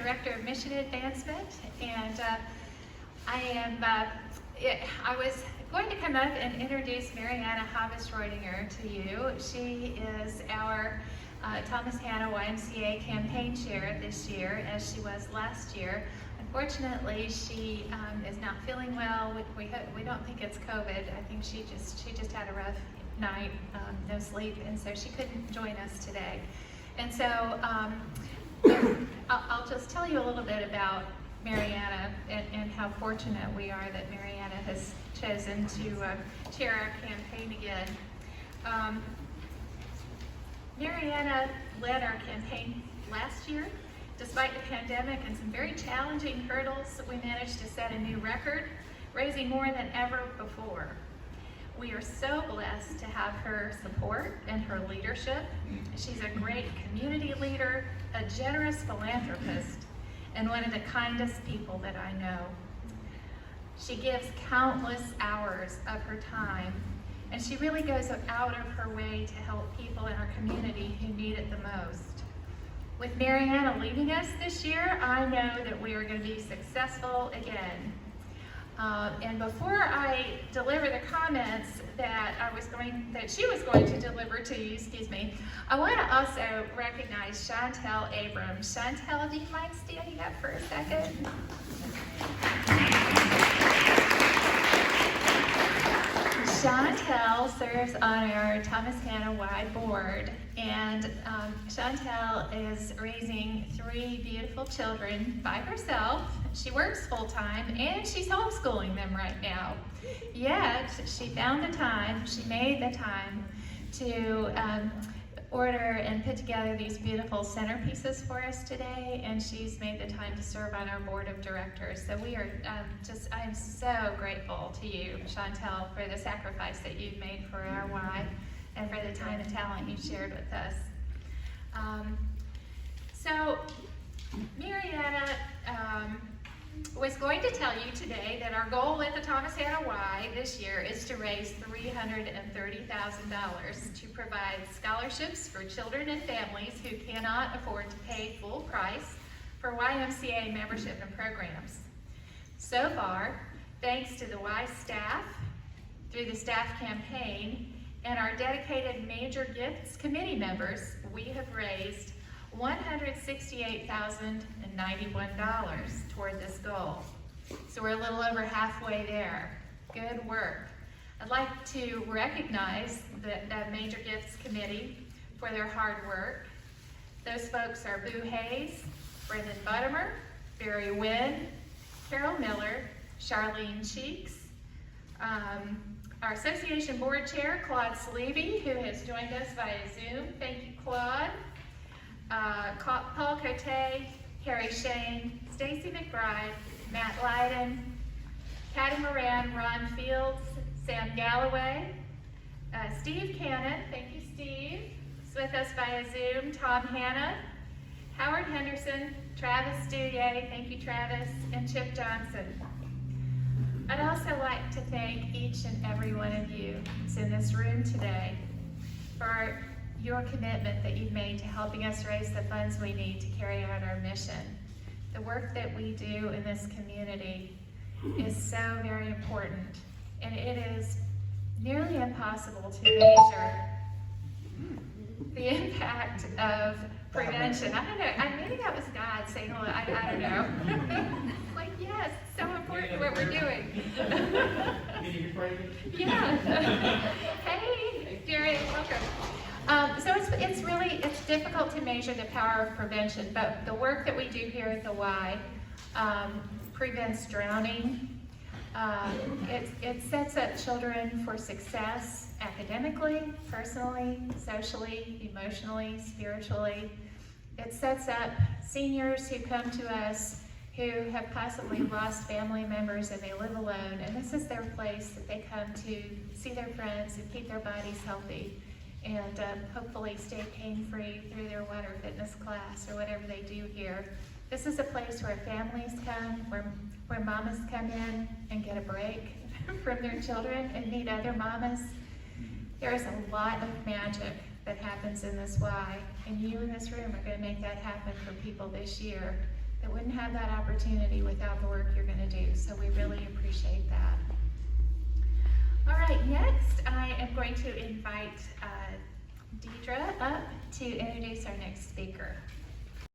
Director of Mission Advancement, and I was going to come up and introduce Mariana Habas-Reutinger to you. She is our Thomas Hanna YMCA campaign chair this year, as she was last year. Unfortunately, she is not feeling well. We don't think it's COVID. I think she just had a rough night, no sleep, and so she couldn't join us today. And so I'll just tell you a little bit about Mariana and how fortunate we are that Mariana has chosen to chair our campaign again. Mariana led our campaign last year. Despite the pandemic and some very challenging hurdles, we managed to set a new record, raising more than ever before. We are so blessed to have her support and her leadership. She's a great community leader, a generous philanthropist, and one of the kindest people that I know. She gives countless hours of her time, and she really goes out of her way to help people in our community who need it the most. With Mariana leading us this year, I know that we are going to be successful again. And before I deliver the comments that she was going to deliver to you, I want to also recognize Chantel Abrams. Chantel, do you mind standing up for a second? Chantel serves on our Thomas Hanna Y board, and Chantel is raising 3 beautiful children by herself. She works full-time, and she's homeschooling them right now. Yet, she found the time, she made the time to order and put together these beautiful centerpieces for us today, and she's made the time to serve on our board of directors. So we are I am so grateful to you, Chantel, for the sacrifice that you've made for our Y and for the time and talent you've shared with us. So Mariana was going to tell you today that our goal at the Thomas Hanna Y this year is to raise $330,000 to provide scholarships for children and families who cannot afford to pay full price for YMCA membership and programs. So far, thanks to the Y staff, through the staff campaign, and our dedicated Major Gifts Committee members, we have raised $168,091 toward this goal. So we're a little over halfway there. Good work. I'd like to recognize the Major Gifts Committee for their hard work. Those folks are Boo Hayes, Brendan Buttimer, Barry Wynn, Carol Miller, Charlene Cheeks, our association board chair, Claude Sleevey, who has joined us via Zoom. Thank you, Claude. Paul Cote, Harry Shane, Stacy McBride, Matt Lyden, Patty Moran, Ron Fields, Sam Galloway, Steve Cannon, thank you, Steve, is with us via Zoom, Tom Hanna, Howard Henderson, Travis Duye, thank you, Travis, and Chip Johnson. I'd also like to thank each and every one of you that's in this room today for your commitment that you've made to helping us raise the funds we need to carry out our mission. The work that we do in this community is so very important, and it is nearly impossible to measure the impact of prevention. I don't know, maybe that was God saying, well, I don't know. Like, yes, it's so important what we're doing. Yeah. Hey, Darian, welcome. So it's difficult to measure the power of prevention, but the work that we do here at the Y prevents drowning. It sets up children for success academically, personally, socially, emotionally, spiritually. It sets up seniors who come to us who have possibly lost family members and they live alone, and this is their place that they come to see their friends and keep their bodies healthy, and hopefully stay pain-free through their water fitness class or whatever they do here. This is a place where families come, where mamas come in and get a break from their children and meet other mamas. There is a lot of magic that happens in this Y, and you in this room are going to make that happen for people this year. that wouldn't have that opportunity without the work you're going to do. So we really appreciate that. All right, next I am going to invite Deidre up to introduce our next speaker.